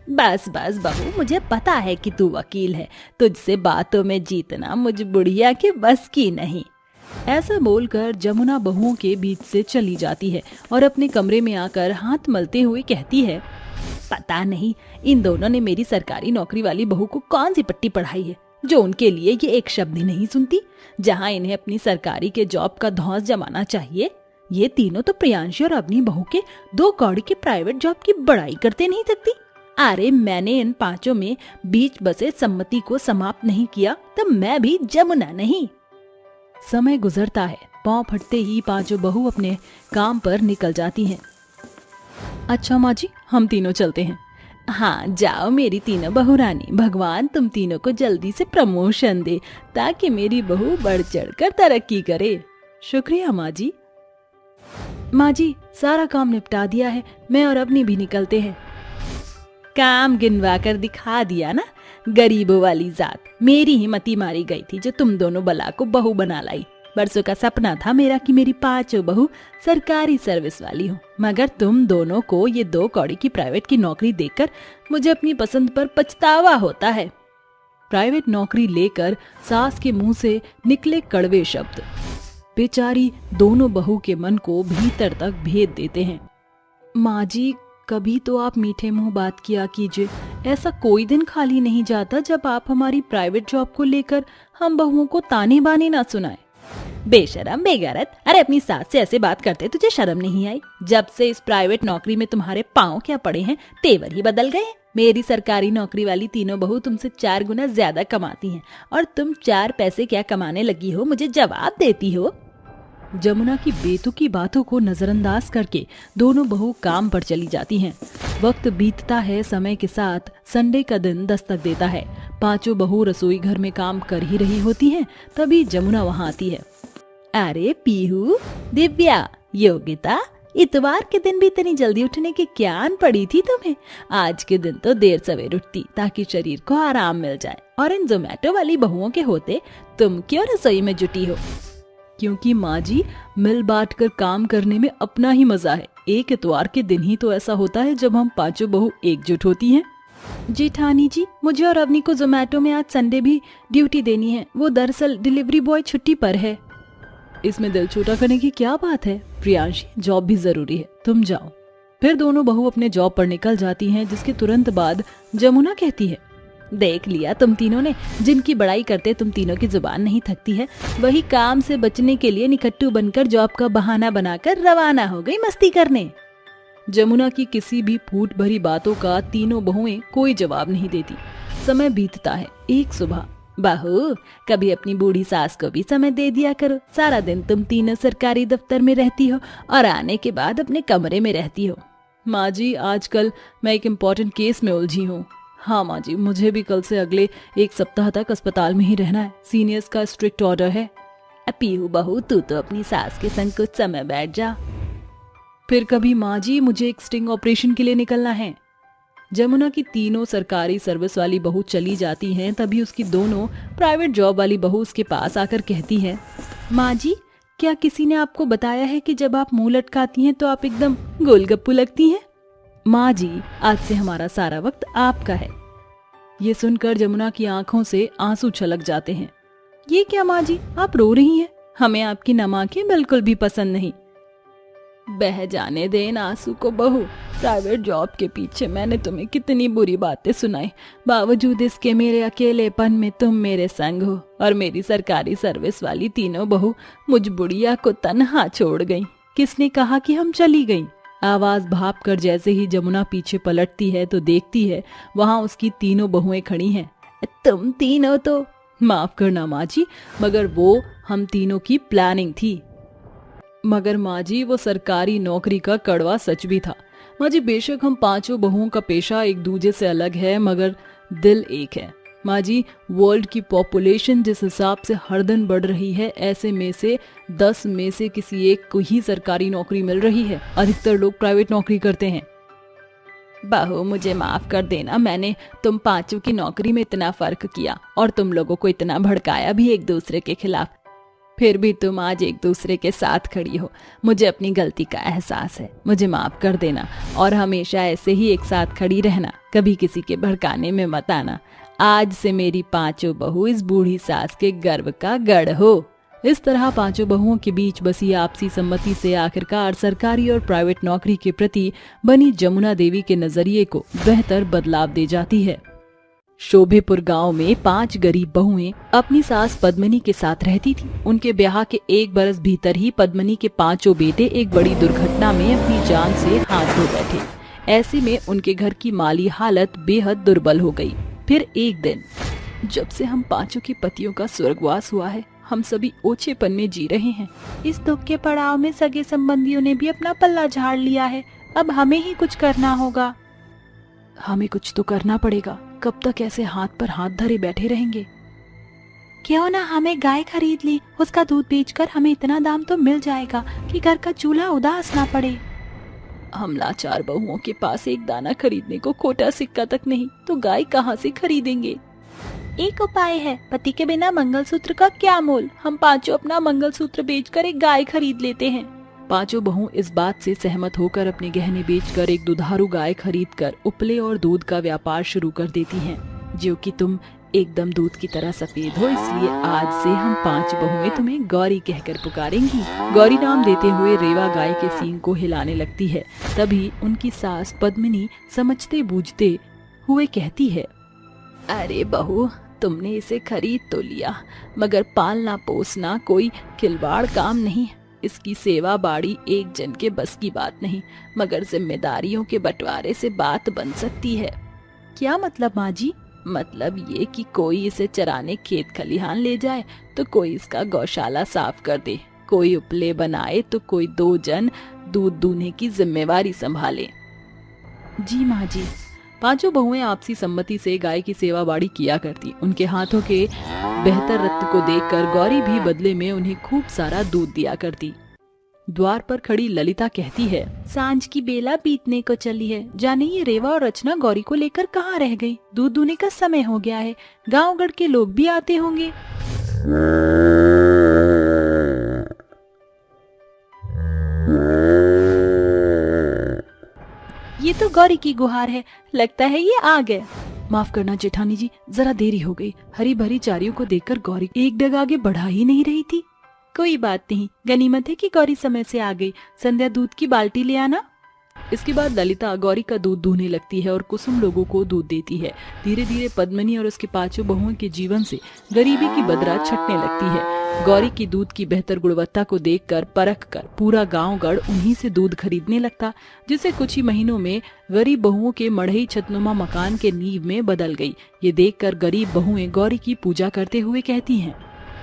बस बस बहू, मुझे पता है कि तू वकील है, तुझसे बातों में जीतना मुझ बुढ़िया के बस की नहीं। ऐसा बोलकर जमुना बहुओं के बीच से चली जाती है और अपने कमरे में आकर हाथ मलते हुए कहती है, पता नहीं इन दोनों ने मेरी सरकारी नौकरी वाली बहू को कौन सी पट्टी पढ़ाई है जो उनके लिए ये एक शब्द ही नहीं सुनती। जहाँ इन्हें अपनी सरकारी के जॉब का धौंस जमाना चाहिए, ये तीनों तो प्रियांशी और अपनी बहू के 2 कौड़ी के प्राइवेट जॉब की बड़ाई करते नहीं थकती। अरे मैंने इन 5 में बीच बसे सम्मति को समाप्त नहीं किया तो मैं भी जमुना नहीं। समय गुजरता है, पांव फटते ही 5 बहू अपने काम पर निकल जाती हैं। अच्छा माँ जी, हम तीनों चलते हैं। हाँ जाओ मेरी तीनों बहू रानी, भगवान तुम तीनों को जल्दी से प्रमोशन दे ताकि मेरी बहू बढ़ चढ़कर तरक्की करे। शुक्रिया माँ जी। माँ जी, सारा काम निपटा दिया है, मैं और अवनी भी निकलते हैं। काम गिनवा कर दिखा दिया ना, गरीबों वाली जात। मेरी ही मती मारी गई थी जो तुम दोनों बला को बहू बना लाई। बरसों का सपना था मेरा कि मेरी 5 बहू सरकारी सर्विस वाली हो, मगर तुम दोनों को ये 2 कौड़ी की प्राइवेट की नौकरी देकर मुझे अपनी पसंद पर पछतावा होता है। प्राइवेट नौकरी लेकर सास के मुंह से निकले कड़वे शब्द बेचारी दोनों बहू के मन को भीतर तक भेद देते हैं। माँ जी, कभी तो आप मीठे मुंह बात किया कीजिए। ऐसा कोई दिन खाली नहीं जाता जब आप हमारी प्राइवेट जॉब को लेकर हम बहुओं को ताने बाने ना सुनाए। बेशरम बेगैरत, अरे अपनी सास से ऐसे बात करते तुझे शर्म नहीं आई? जब से इस प्राइवेट नौकरी में तुम्हारे पाँव क्या पड़े हैं, तेवर ही बदल गए। मेरी सरकारी नौकरी वाली तीनों बहू तुमसे 4 गुना ज्यादा कमाती हैं और तुम 4 पैसे क्या कमाने लगी हो मुझे जवाब देती हो? जमुना की बेतुकी बातों को नजरअंदाज करके दोनों बहू काम पर चली जाती हैं। वक्त बीतता है, समय के साथ संडे का दिन दस्तक देता है। 5 बहू रसोई घर में काम कर ही रही होती हैं, तभी जमुना वहां आती है। अरे पीहू, दिव्या, योगिता, इतवार के दिन भी इतनी जल्दी उठने की क्या आन पड़ी थी तुम्हें? आज के दिन तो देर सवेर उठती ताकि शरीर को आराम मिल जाए, और इन जोमेटो वाली बहुओं के होते तुम क्यों रसोई में जुटी हो? क्योंकि माँ जी, मिल बांट कर काम करने में अपना ही मजा है। एक इतवार के दिन ही तो ऐसा होता है जब हम 5 बहू एकजुट होती हैं। जेठानी जी, मुझे और अवनी को जोमेटो में आज संडे भी ड्यूटी देनी है। वो दरअसल डिलीवरी बॉय छुट्टी पर है। इसमें दिल छोटा करने की क्या बात है प्रियांशी, जॉब भी जरूरी है, तुम जाओ। फिर दोनों बहू अपने जॉब पर निकल जाती हैं, जिसके तुरंत बाद जमुना कहती है, देख लिया तुम तीनों ने, जिनकी बड़ाई करते तुम तीनों की जुबान नहीं थकती है, वही काम से बचने के लिए निकट्टू बनकर जॉब का बहाना बनाकर रवाना हो गई मस्ती करने। जमुना की किसी भी फूट भरी बातों का तीनों बहुएं कोई जवाब नहीं देती। समय बीतता है। एक सुबह, बहू कभी अपनी बूढ़ी सास को भी समय दे दिया करो। सारा दिन तुम तीनों सरकारी दफ्तर में रहती हो और आने के बाद अपने कमरे में रहती हो। माँ जी, आजकल मैं एक इम्पोर्टेंट केस में उलझी हूँ। हाँ माँ जी, मुझे भी कल से अगले 1 सप्ताह तक अस्पताल में ही रहना है। सीनियर्स का स्ट्रिक्ट ऑर्डर है। पीहू बहू, तू तो अपनी सास के संग कुछ समय बैठ जा। फिर कभी माँ जी, मुझे एक स्टिंग ऑपरेशन के लिए निकलना है। जमुना की तीनों सरकारी सर्विस वाली बहू चली जाती हैं, तभी उसकी दोनों प्राइवेट जॉब वाली बहू उसके पास आकर कहती है, माँ जी, क्या किसी ने आपको बताया है कि जब आप मुंह लटकाती हैं तो आप एकदम गोलगप्पू लगती हैं? माँ जी, आज से हमारा सारा वक्त आपका है। ये सुनकर जमुना की आंखों से आंसू छलक जाते हैं। ये क्या माँ जी, आप रो रही हैं? हमें आपकी नम आंखें बिल्कुल भी पसंद नहीं। बह जाने दे इन आंसू को बहू। प्राइवेट जॉब के पीछे मैंने तुम्हें कितनी बुरी बातें सुनाई, बावजूद इसके मेरे अकेलेपन में तुम मेरे संग हो, और मेरी सरकारी सर्विस वाली तीनों बहू मुझ बुढ़िया को तन्हा छोड़ गई। किसने कहा कि हम चली गईं? आवाज भाप कर जैसे ही जमुना पीछे पलटती है तो देखती है वहां उसकी तीनों बहुएं खड़ी हैं। तुम तीनों तो, माफ करना माँ जी, मगर वो हम तीनों की प्लानिंग थी। मगर माँ जी, वो सरकारी नौकरी का कड़वा सच भी था। माँ जी, बेशक हम 5 बहुओं का पेशा एक दूसरे से अलग है, मगर दिल एक है। माँ जी, वर्ल्ड की पॉपुलेशन जिस हिसाब से हर दिन बढ़ रही है, ऐसे में से 10 में से किसी एक को ही सरकारी नौकरी मिल रही है। अधिकतर लोग प्राइवेट नौकरी करते हैं। बहू, मुझे माफ कर देना, मैंने तुम 5 की नौकरी में इतना फर्क किया और तुम लोगों को इतना भड़काया भी एक दूसरे के खिलाफ। फिर भी तुम आज एक दूसरे के साथ खड़ी हो। मुझे अपनी गलती का एहसास है, मुझे माफ कर देना और हमेशा ऐसे ही एक साथ खड़ी रहना, कभी किसी के भड़काने में मत आना। आज से मेरी पांचों बहू इस बूढ़ी सास के गर्व का गढ़ हो। इस तरह पांचों बहुओं के बीच बसी आपसी सम्मति से आखिरकार सरकारी और प्राइवेट नौकरी के प्रति बनी जमुना देवी के नजरिए को बेहतर बदलाव दे जाती है। शोभेपुर गांव में 5 गरीब बहुएं अपनी सास पद्मिनी के साथ रहती थी। उनके ब्याह के 1 बरस भीतर ही पद्मिनी के 5 बेटे एक बड़ी दुर्घटना में अपनी जान से हाथ धो बैठे। ऐसे में उनके घर की माली हालत बेहद दुर्बल हो गई। फिर एक दिन, जब से हम 5 के पतियों का स्वर्गवास हुआ है, हम सभी ओछेपन में जी रहे हैं। इस दुख के पड़ाव में सगे संबंधियों ने भी अपना पल्ला झाड़ लिया है। अब हमें ही कुछ करना होगा। हमें कुछ तो करना पड़ेगा। कब तक ऐसे हाथ पर हाथ धरे बैठे रहेंगे? क्यों ना हमें गाय खरीद ली, उसका दूध बेचकर हमें इतना दाम तो मिल जाएगा कि घर का चूल्हा उदास ना पड़े। हम लाचार बहुओं के पास एक दाना खरीदने को खोटा सिक्का तक नहीं, तो गाय कहाँ से खरीदेंगे? एक उपाय है, पति के बिना मंगलसूत्र का क्या मोल। हम 5 अपना मंगलसूत्र बेचकर एक गाय खरीद लेते हैं। 5 बहू इस बात से सहमत होकर अपने गहने बेचकर एक दुधारू गाय खरीदकर उपले और दूध का व्यापार शुरू कर देती हैं। जो कि तुम एकदम दूध की तरह सफेद हो, इसलिए आज से हम 5 बहुएं तुम्हें गौरी कहकर पुकारेंगी। गौरी नाम देते हुए रेवा गाय के सींग को हिलाने लगती है। तभी उनकी सास पद्मिनी समझते बूझते हुए कहती है, अरे बहू, तुमने इसे खरीद तो लिया, मगर पालना पोसना कोई खिलवाड़ काम नहीं। इसकी सेवा बाड़ी एक जन के बस की बात नहीं, मगर जिम्मेदारियों के बंटवारे से बात बन सकती है। क्या मतलब माँ जी? मतलब ये कि कोई इसे चराने खेत खलिहान ले जाए तो कोई इसका गौशाला साफ कर दे, कोई उपले बनाए तो कोई 2 जन दूध दूहने की जिम्मेवारी संभाले। जी माँ जी। 5 बहुएं आपसी सम्मति से गाय की सेवा बाड़ी किया करती। उनके हाथों के बेहतर रत्न को देखकर गौरी भी बदले में उन्हें खूब सारा दूध दिया करती। द्वार पर खड़ी ललिता कहती है, सांझ की बेला बीतने को चली है, जाने ये रेवा और रचना गौरी को लेकर कहाँ रह गई। दूध दूहने का समय हो गया है, गांव-गढ़ के लोग भी आते होंगे। ये तो गौरी की गुहार है, लगता है ये आ गए। माफ करना जेठानी जी, जरा देरी हो गई। हरी भरी चारियों को देखकर गौरी एक डग आगे बढ़ा ही नहीं रही थी। कोई बात नहीं, गनीमत है कि गौरी समय से आ गई। संध्या दूध की बाल्टी ले आना। इसके बाद ललिता गौरी का दूध दूहने लगती है और कुसुम लोगों को दूध देती है। धीरे धीरे पद्मिनी और उसके 5 बहुओं के जीवन से गरीबी की बदरा छटने लगती है। गौरी की दूध की बेहतर गुणवत्ता को देखकर परख कर पूरा गांव गढ़ उन्हीं से दूध खरीदने लगता, जिसे कुछ ही महीनों में गरीब बहुओं के मढ़ई छतनुमा मकान के नींव में बदल गई। ये देखकर गरीब बहुएं गौरी की पूजा करते हुए कहती हैं,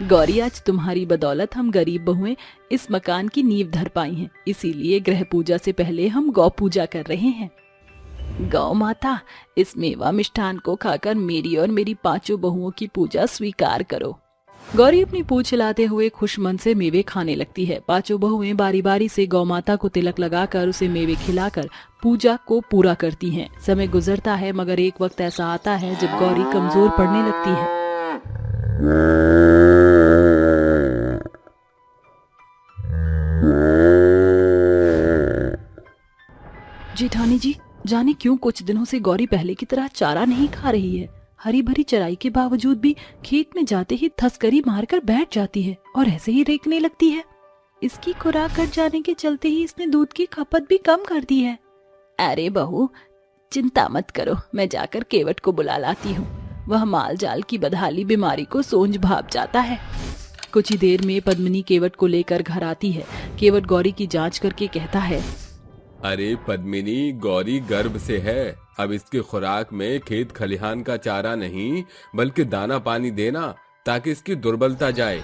गौरी, आज तुम्हारी बदौलत हम गरीब बहुएं इस मकान की नींव धर पाई हैं, इसीलिए गृह पूजा से पहले हम गौ पूजा कर रहे हैं। गौ माता, इस मेवा मिष्ठान को खाकर मेरी और मेरी 5 बहुओं की पूजा स्वीकार करो। गौरी अपनी पूंछ हिलाते हुए खुश मन से मेवे खाने लगती है। 5 बहुएं बारी बारी से गौ माता को तिलक लगाकर उसे मेवे खिलाकर पूजा को पूरा करती हैं। समय गुजरता है, मगर एक वक्त ऐसा आता है जब गौरी कमजोर पड़ने लगती है। जेठानी जी, जाने क्यों कुछ दिनों से गौरी पहले की तरह चारा नहीं खा रही है। हरी भरी चराई के बावजूद भी खेत में जाते ही थसकरी मारकर बैठ जाती है और ऐसे ही रेंकने लगती है। इसकी खुराक घट जाने के चलते ही इसने दूध की खपत भी कम कर दी है। अरे बहू, चिंता मत करो, मैं जाकर केवट को बुला लाती हूँ। वह माल जाल की बदहाली बीमारी को सोंझ भाप जाता है। कुछ ही देर में पद्मिनी केवट को लेकर घर आती है। केवट गौरी की जांच करके कहता है, अरे पद्मिनी, गौरी गर्भ से है। अब इसकी खुराक में खेत खलिहान का चारा नहीं बल्कि दाना पानी देना, ताकि इसकी दुर्बलता जाए।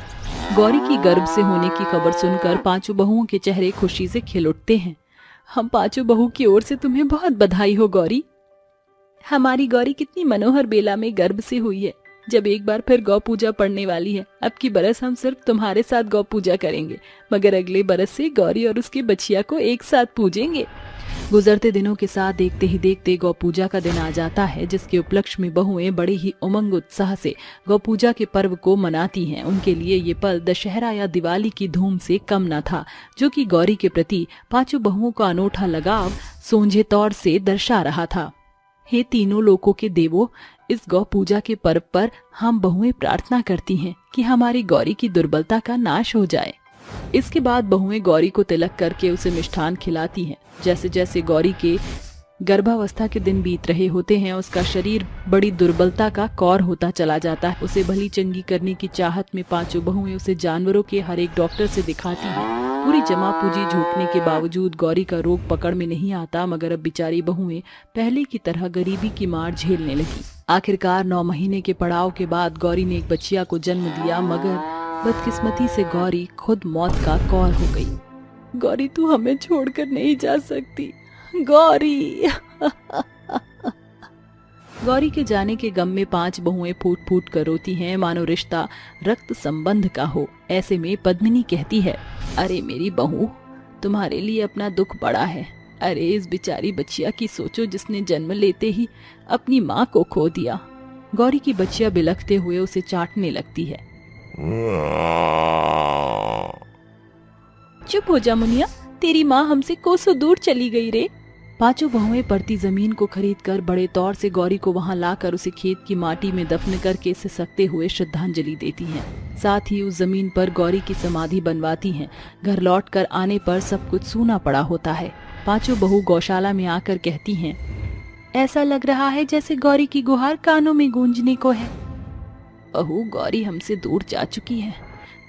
गौरी की गर्भ से होने की खबर सुनकर 5 बहुओं के चेहरे खुशी से खिल उठते हैं। हम 5 बहू की ओर से तुम्हें बहुत बधाई हो गौरी। हमारी गौरी कितनी मनोहर बेला में गर्भ से हुई है। जब एक बार फिर गौ पूजा पड़ने वाली है, अब की बरस हम सिर्फ तुम्हारे साथ गौ पूजा करेंगे, मगर अगले बरस से गौरी और उसके बछिया को एक साथ पूजेंगे। गुजरते दिनों के साथ देखते ही देखते गौ पूजा का दिन आ जाता है, जिसके उपलक्ष्य में बहुएं बड़े ही उमंग उत्साह से गौ पूजा के पर्व को मनाती हैं। उनके लिए ये पल दशहरा या दिवाली की धूम से कम न था, जो कि गौरी के प्रति पांचों बहुओं का अनोखा लगाव सोंझे तौर से दर्शा रहा था। हे तीनों लोकों के देवों, इस गौ पूजा के पर्व पर हम बहुएं प्रार्थना करती हैं कि हमारी गौरी की दुर्बलता का नाश हो जाए। इसके बाद बहुएं गौरी को तिलक करके उसे मिष्ठान खिलाती हैं। जैसे जैसे गौरी के गर्भावस्था के दिन बीत रहे होते हैं, उसका शरीर बड़ी दुर्बलता का कौर होता चला जाता है। उसे भली चंगी करने की चाहत में पांचों बहुएं उसे जानवरों के हर एक डॉक्टर से दिखाती हैं। पूरी जमा पूंजी झोंकने के बावजूद गौरी का रोग पकड़ में नहीं आता, मगर अब बेचारी बहुएं पहले की तरह गरीबी की मार झेलने लगी। आखिरकार 9 महीने के पड़ाव के बाद गौरी ने एक बच्चिया को जन्म दिया, मगर बदकिस्मती से गौरी खुद मौत का कौर हो गई। गौरी, तू हमें छोड़कर नहीं जा सकती गौरी। गौरी के जाने के गम में 5 बहुएं फूट फूट कर रोती हैं, मानो रिश्ता रक्त संबंध का हो। ऐसे में पद्मिनी कहती है, अरे मेरी बहू, तुम्हारे लिए अपना दुख बड़ा है। अरे इस बेचारी बच्चिया की सोचो, जिसने जन्म लेते ही अपनी माँ को खो दिया। गौरी की बच्चिया बिलखते हुए उसे चाटने लगती है। चुप हो जा मुनिया, तेरी माँ हमसे कोसों दूर चली गई रे। पांचों बहुएं पड़ती जमीन को खरीदकर बड़े तौर से गौरी को वहां लाकर उसे खेत की माटी में दफन करके सिसकते हुए श्रद्धांजलि देती हैं। साथ ही उस जमीन पर गौरी की समाधि बनवाती हैं। घर लौटकर आने पर सब कुछ सूना पड़ा होता है। पांचों बहू गौशाला में आकर कहती हैं, ऐसा लग रहा है जैसे गौरी की गुहार कानों में गूंजने को है। बहू, गौरी हमसे दूर जा चुकी है,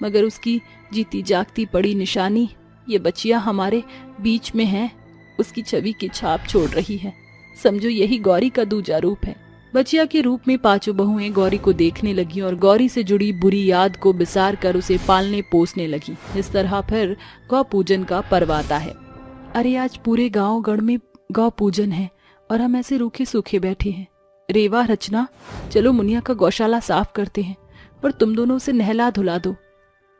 मगर उसकी जीती जागती पड़ी निशानी ये बच्चिया हमारे बीच में है। उसकी छवि की छाप छोड़ रही है। समझो यही गौरी का दूजा रूप है। बच्चिया के रूप में पांचों बहुएं गौरी को देखने लगी और गौरी से जुड़ी बुरी याद को बिसार कर उसे पालने पोसने लगी। इस तरह फिर गौ पूजन का पर्व आता है। अरे आज पूरे गांव गढ़ में गौ पूजन है और हम ऐसे रूखे सूखे बैठे हैं। रेवा, रचना, चलो मुनिया का गौशाला साफ करते हैं और तुम दोनों से नहला धुला दो।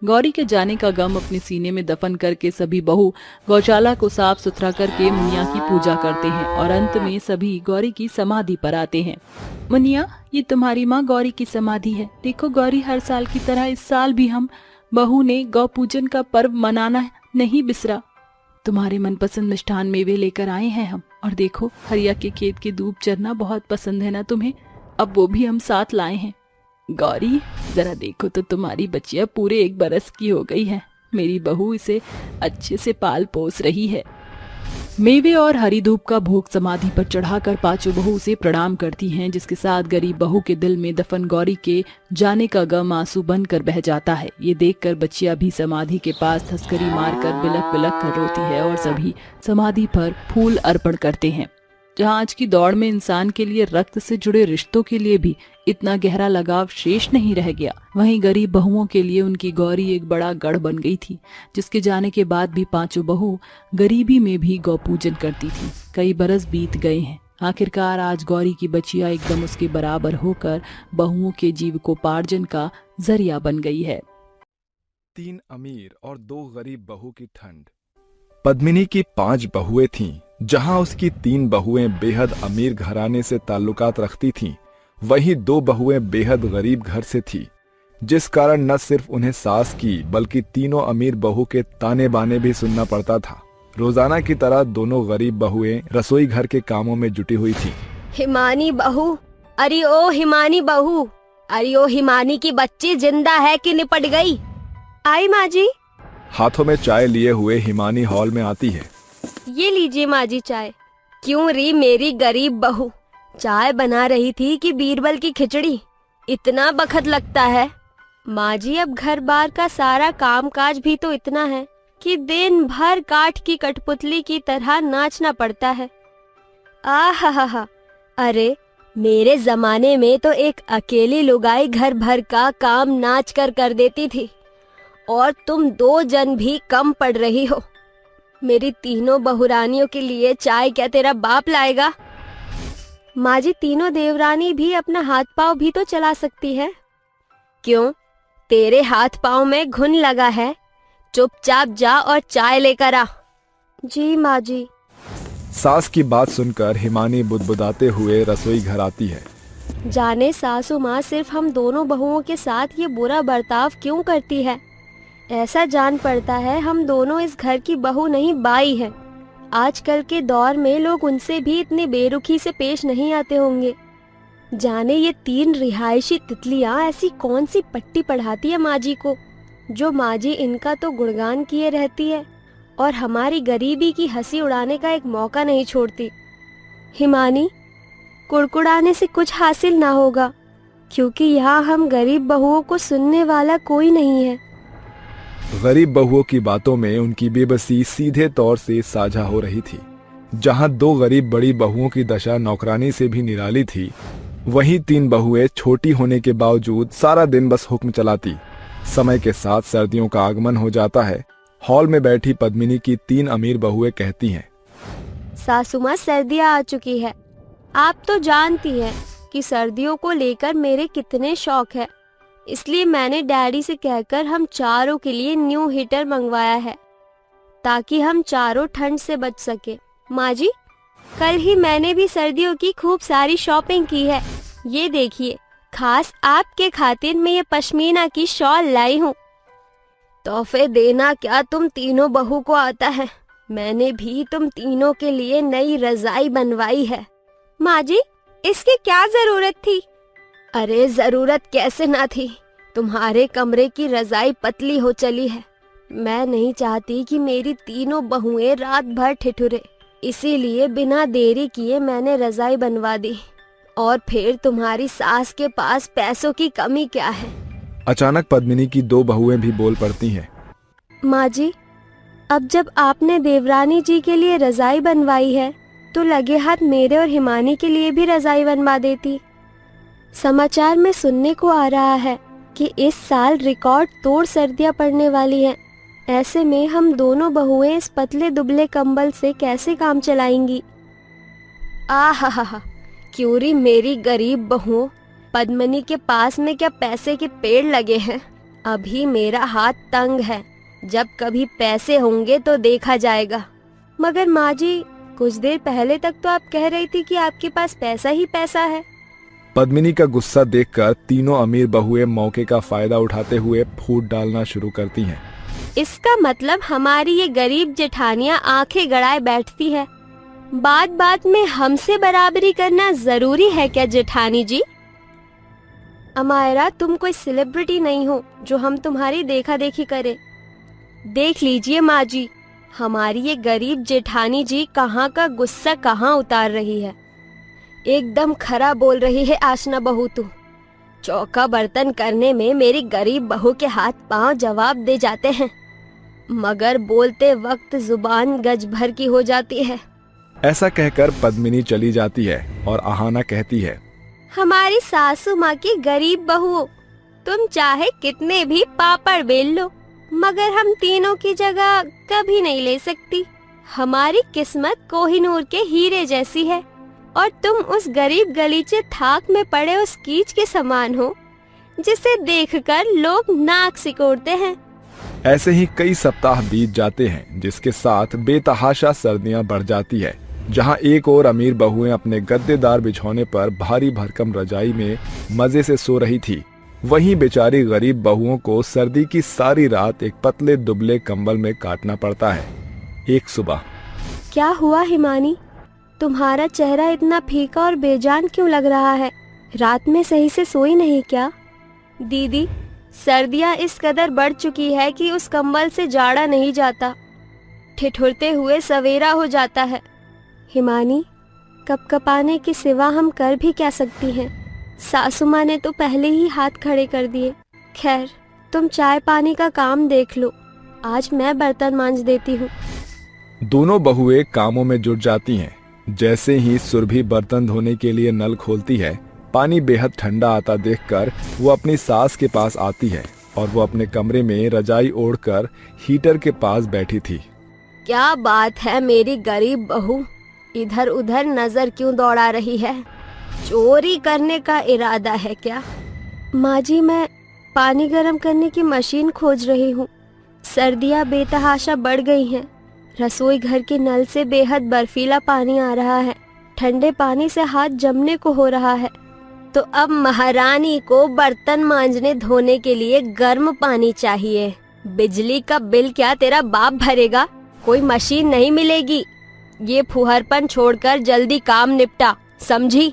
गौरी के जाने का गम अपने सीने में दफन करके सभी बहू गौशाला को साफ सुथरा करके मुनिया की पूजा करते हैं और अंत में सभी गौरी की समाधि पर आते हैं। मुनिया, ये तुम्हारी माँ गौरी की समाधि है। देखो गौरी, हर साल की तरह इस साल भी हम बहू ने गौ पूजन का पर्व मनाना नहीं बिसरा। तुम्हारे मनपसंद मिष्ठान मेवे लेकर आए हैं हम, और देखो हरिया के खेत के दूब चरना बहुत पसंद है ना तुम्हें, अब वो भी हम साथ लाए हैं। गौरी, जरा देखो तो तुम्हारी बच्चिया पूरे 1 बरस की हो गई है। मेरी बहू इसे अच्छे से पाल पोस रही है। मेवे और हरी धूप का भोग समाधि पर चढ़ाकर पांचों बहू से प्रणाम करती हैं, जिसके साथ गरीब बहू के दिल में दफन गौरी के जाने का गम आंसू बनकर बह जाता है। ये देखकर बच्चिया भी समाधि के पास थस्करी मारकर बिलक बिलक कर रोती है और सभी समाधि पर फूल अर्पण करते हैं। जहाँ आज की दौड़ में इंसान के लिए रक्त से जुड़े रिश्तों के लिए भी इतना गहरा लगाव शेष नहीं रह गया, वहीं गरीब बहुओं के लिए उनकी गौरी एक बड़ा गढ़ बन गई थी, जिसके जाने के बाद भी पांचों बहू गरीबी में भी गौ पूजन करती थी। कई बरस बीत गए हैं। आखिरकार आज गौरी की बच्चिया एकदम उसके बराबर होकर बहुओं के जीविकोपार्जन का जरिया बन गई है। 3 अमीर और 2 गरीब बहू की ठंड। पद्मिनी की 5 बहुएं थीं। जहां उसकी 3 बहुएं बेहद अमीर घराने से ताल्लुकात रखती थीं, वहीं 2 बहुएं बेहद गरीब घर से थीं, जिस कारण न सिर्फ उन्हें सास की बल्कि तीनों अमीर बहू के ताने बाने भी सुनना पड़ता था। रोजाना की तरह दोनों गरीब बहुएं रसोई घर के कामों में जुटी हुई थीं। हिमानी बहू, अरे ओ हिमानी बहू, अरे ओ हिमानी की बच्ची जिंदा है कि निपट गई? आई माँ जी। हाथों में चाय लिए हुए हिमानी हॉल में आती है। ये लीजिए माँ जी चाय। क्यों री मेरी गरीब बहू, चाय बना रही थी कि बीरबल की खिचड़ी? इतना बखत लगता है? माँ जी, अब घर बार का सारा कामकाज भी तो इतना है कि दिन भर काठ की कठपुतली की तरह नाचना पड़ता है। आहा, अरे मेरे जमाने में तो एक अकेली लुगाई घर भर का काम नाच कर देती थी, और तुम 2 जन भी कम पड़ रही हो। मेरी तीनों बहुरानियों के लिए चाय क्या तेरा बाप लाएगा? माँ जी, तीनों देवरानी भी अपना हाथ पांव भी तो चला सकती है। क्यों, तेरे हाथ पांव में घुन लगा है? चुपचाप जा और चाय लेकर आ। जी माँ जी। सास की बात सुनकर हिमानी बुदबुदाते हुए रसोई घर आती है। जाने सासू माँ सिर्फ हम दोनों बहुओं के साथ ये बुरा बर्ताव क्यों करती है। ऐसा जान पड़ता है हम दोनों इस घर की बहू नहीं बाई है। आजकल के दौर में लोग उनसे भी इतनी बेरुखी से पेश नहीं आते होंगे। जाने ये 3 रिहायशी तितलियां ऐसी कौन सी पट्टी पढ़ाती है माँ जी को, जो माँ जी इनका तो गुणगान किए रहती है और हमारी गरीबी की हंसी उड़ाने का एक मौका नहीं छोड़ती। हिमानी, कुड़कुड़ाने से कुछ हासिल ना होगा, क्योंकि यहाँ हम गरीब बहुओं को सुनने वाला कोई नहीं है। गरीब बहुओं की बातों में उनकी बेबसी सीधे तौर से साझा हो रही थी। जहां 2 गरीब बड़ी बहुओं की दशा नौकरानी से भी निराली थी, वहीं 3 बहुएं छोटी होने के बावजूद सारा दिन बस हुक्म चलाती। समय के साथ सर्दियों का आगमन हो जाता है। हॉल में बैठी पद्मिनी की 3 अमीर बहुएं कहती हैं, सासू माँ, सर्दियाँ आ चुकी है। आप तो जानती हैं कि सर्दियों को लेकर मेरे कितने शौक है, इसलिए मैंने डैडी से कहकर हम चारों के लिए न्यू हीटर मंगवाया है, ताकि हम चारों ठंड से बच सके। माँ जी, कल ही मैंने भी सर्दियों की खूब सारी शॉपिंग की है। ये देखिए, खास आपके खातिर मैं ये पश्मीना की शॉल लाई हूँ। तोहफे देना क्या तुम तीनों बहू को आता है। मैंने भी तुम तीनों के लिए नई रजाई बनवाई है। माँ जी, इसकी क्या जरूरत थी? अरे जरूरत कैसे ना थी, तुम्हारे कमरे की रजाई पतली हो चली है। मैं नहीं चाहती कि मेरी तीनों बहुएं रात भर ठिठुरे, इसीलिए बिना देरी किए मैंने रजाई बनवा दी। और फिर तुम्हारी सास के पास पैसों की कमी क्या है? अचानक पद्मिनी की 2 बहुएं भी बोल पड़ती हैं। माँ जी, अब जब आपने देवरानी जी के लिए रजाई बनवाई है, तो लगे हाथ मेरे और हिमानी के लिए भी रजाई बनवा देती। समाचार में सुनने को आ रहा है कि इस साल रिकॉर्ड तोड़ सर्दियाँ पड़ने वाली हैं। ऐसे में हम दोनों बहुएं इस पतले दुबले कंबल से कैसे काम चलाएंगी? आहा, क्यूरी मेरी गरीब बहुओं, पद्मिनी के पास में क्या पैसे के पेड़ लगे हैं? अभी मेरा हाथ तंग है, जब कभी पैसे होंगे तो देखा जाएगा। मगर माँ जी, कुछ देर पहले तक तो आप कह रही थी कि आपके पास पैसा ही पैसा है। पद्मिनी का गुस्सा देखकर तीनों अमीर बहुएं मौके का फायदा उठाते हुए फूट डालना शुरू करती हैं। इसका मतलब हमारी ये गरीब जेठानियां आंखें गड़ाए बैठती है। बात बात में हमसे बराबरी करना जरूरी है क्या जेठानी जी? अमायरा, तुम कोई सेलिब्रिटी नहीं हो जो हम तुम्हारी देखा देखी करें। देख लीजिए माँ जी, हमारी ये गरीब जेठानी जी कहाँ का गुस्सा कहाँ उतार रही है। एकदम खरा बोल रही है आशना बहू तू। चौका बर्तन करने में मेरी गरीब बहू के हाथ पांव जवाब दे जाते हैं, मगर बोलते वक्त जुबान गज भर की हो जाती है। ऐसा कहकर पद्मिनी चली जाती है और आहाना कहती है, हमारी सासू माँ की गरीब बहू, तुम चाहे कितने भी पापड़ बेल लो, मगर हम तीनों की जगह कभी नहीं ले सकती। हमारी किस्मत कोहिनूर के हीरे जैसी है और तुम उस गरीब गलीचे थाक में पड़े उस कीच के समान हो, जिसे देखकर लोग नाक सिकोड़ते हैं। ऐसे ही कई सप्ताह बीत जाते हैं, जिसके साथ बेतहाशा सर्दियां बढ़ जाती है। जहां एक और अमीर बहुएं अपने गद्देदार बिछौने पर भारी भरकम रजाई में मजे से सो रही थी, वहीं बेचारी गरीब बहुओं को सर्दी की सारी रात एक पतले दुबले कंबल में काटना पड़ता है। एक सुबह, क्या हुआ हिमानी? तुम्हारा चेहरा इतना फीका और बेजान क्यों लग रहा है? रात में सही से सोई नहीं क्या? दीदी, सर्दियाँ इस कदर बढ़ चुकी है कि उस कंबल से जाड़ा नहीं जाता, ठिठुरते हुए सवेरा हो जाता है। हिमानी, कपकपाने के सिवा हम कर भी क्या सकती हैं? सासू माँ ने तो पहले ही हाथ खड़े कर दिए। खैर, तुम चाय पानी का काम देख लो, आज मैं बर्तन मांज देती हूँ। दोनों बहुएं कामों में जुट जाती हैं। जैसे ही सुरभि बर्तन धोने के लिए नल खोलती है, पानी बेहद ठंडा आता देखकर वो अपनी सास के पास आती है और वो अपने कमरे में रजाई ओढ़कर हीटर के पास बैठी थी। क्या बात है मेरी गरीब बहू, इधर उधर नजर क्यों दौड़ा रही है? चोरी करने का इरादा है क्या? माँ जी, मैं पानी गर्म करने की मशीन खोज रही हूँ। सर्दियाँ बेतहाशा बढ़ गई हैं, रसोई घर के नल से बेहद बर्फीला पानी आ रहा है। ठंडे पानी से हाथ जमने को हो रहा है। तो अब महारानी को बर्तन मांजने धोने के लिए गर्म पानी चाहिए। बिजली का बिल क्या तेरा बाप भरेगा? कोई मशीन नहीं मिलेगी। ये फुहरपन छोड़कर जल्दी काम निपटा, समझी?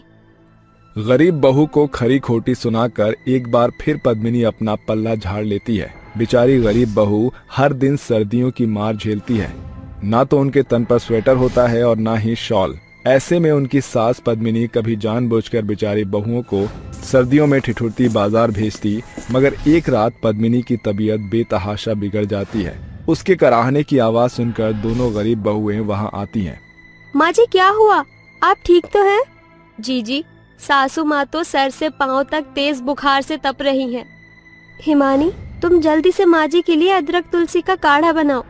गरीब बहू को खरी खोटी सुनाकर एक बार फिर पद्मिनी अपना पल्ला झाड़ लेती है। बेचारी गरीब बहू हर दिन सर्दियों की मार झेलती है। ना तो उनके तन पर स्वेटर होता है और ना ही शॉल। ऐसे में उनकी सास पद्मिनी कभी जानबूझकर बेचारी बहुओं को सर्दियों में ठिठुरती बाजार भेजती, मगर एक रात पद्मिनी की तबीयत बेतहाशा बिगड़ जाती है। उसके कराहने की आवाज सुनकर दोनों गरीब बहुएं वहां आती हैं। माँ जी क्या हुआ? आप ठीक तो हैं? जी सासू माँ तो सर से पाँव तक तेज बुखार से तप रही हैं। हिमानी तुम जल्दी से माँ जी के लिए अदरक तुलसी का काढ़ा बनाओ।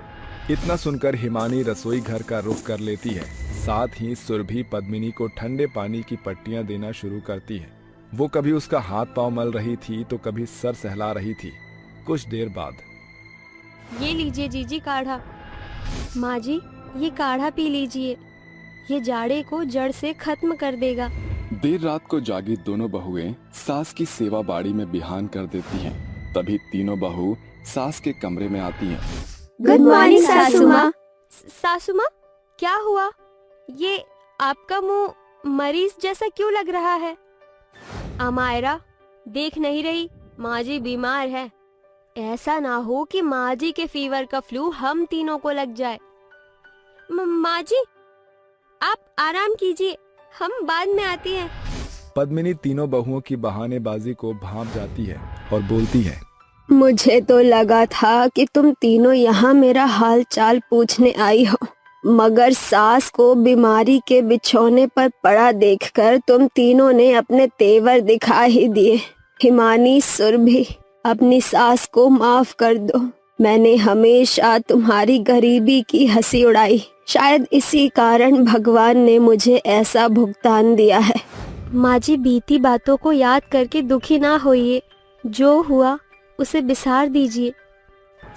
इतना सुनकर हिमानी रसोई घर का रुख कर लेती है। साथ ही सुरभि पद्मिनी को ठंडे पानी की पट्टियां देना शुरू करती है। वो कभी उसका हाथ पांव मल रही थी तो कभी सर सहला रही थी। कुछ देर बाद, ये लीजिए जीजी काढ़ा। माँ जी ये काढ़ा पी लीजिए, ये जाड़े को जड़ से खत्म कर देगा। देर रात को जागी दोनों बहुएं सास की सेवा बाड़ी में बिहान कर देती हैं। तभी तीनों बहू सास के कमरे में आती हैं। गुड मॉर्निंग सासू माँ। सासू माँ क्या हुआ? ये आपका मुंह मरीज जैसा क्यों लग रहा है? अमायरा देख नहीं रही, माँ जी बीमार है। ऐसा ना हो कि माँ जी के फीवर का फ्लू हम तीनों को लग जाए। माँ जी आप आराम कीजिए, हम बाद में आती हैं। पद्मिनी तीनों बहुओं की बहानेबाजी को भांप जाती है और बोलती है, मुझे तो लगा था कि तुम तीनों यहाँ मेरा हाल चाल पूछने आई हो, मगर सास को बीमारी के बिछौने पर पड़ा देखकर तुम तीनों ने अपने तेवर दिखा ही दिए। हिमानी, सुरभि, अपनी सास को माफ कर दो। मैंने हमेशा तुम्हारी गरीबी की हंसी उड़ाई। शायद इसी कारण भगवान ने मुझे ऐसा भुगतान दिया है। माँ जी बीती बातों को याद करके दुखी ना होइए, जो हुआ उसे बिसार दीजिए।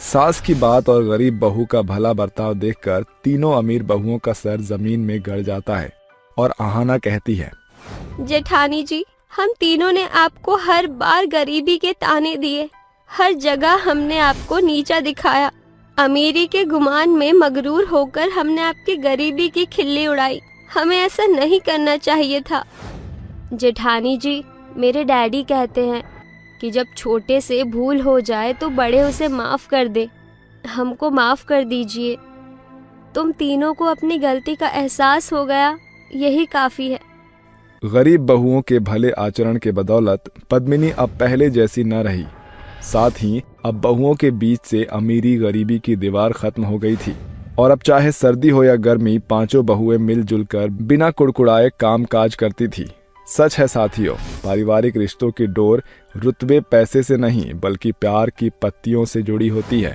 सास की बात और गरीब बहू का भला बर्ताव देखकर तीनों अमीर बहुओं का सर जमीन में गड़ जाता है और आहाना कहती है, जेठानी जी हम तीनों ने आपको हर बार गरीबी के ताने दिए, हर जगह हमने आपको नीचा दिखाया। अमीरी के गुमान में मगरूर होकर हमने आपकी गरीबी की खिल्ली उड़ाई। हमें ऐसा नहीं करना चाहिए था। जेठानी जी मेरे डैडी कहते हैं कि जब छोटे से भूल हो जाए तो बड़े उसे माफ कर दे। हमको माफ कर दीजिए। तुम तीनों को अपनी गलती का एहसास हो गया, यही काफी है। गरीब बहुओं के भले आचरण के बदौलत पद्मिनी अब पहले जैसी न रही। साथ ही अब बहुओं के बीच से अमीरी गरीबी की दीवार खत्म हो गई थी और अब चाहे सर्दी हो या गर्मी, पांचों बहुएं मिलजुल कर बिना कुड़कुड़ाए काम काज करती थी। सच है साथियों, पारिवारिक रिश्तों की डोर रुतबे पैसे से नहीं बल्कि प्यार की पत्तियों से जुड़ी होती है।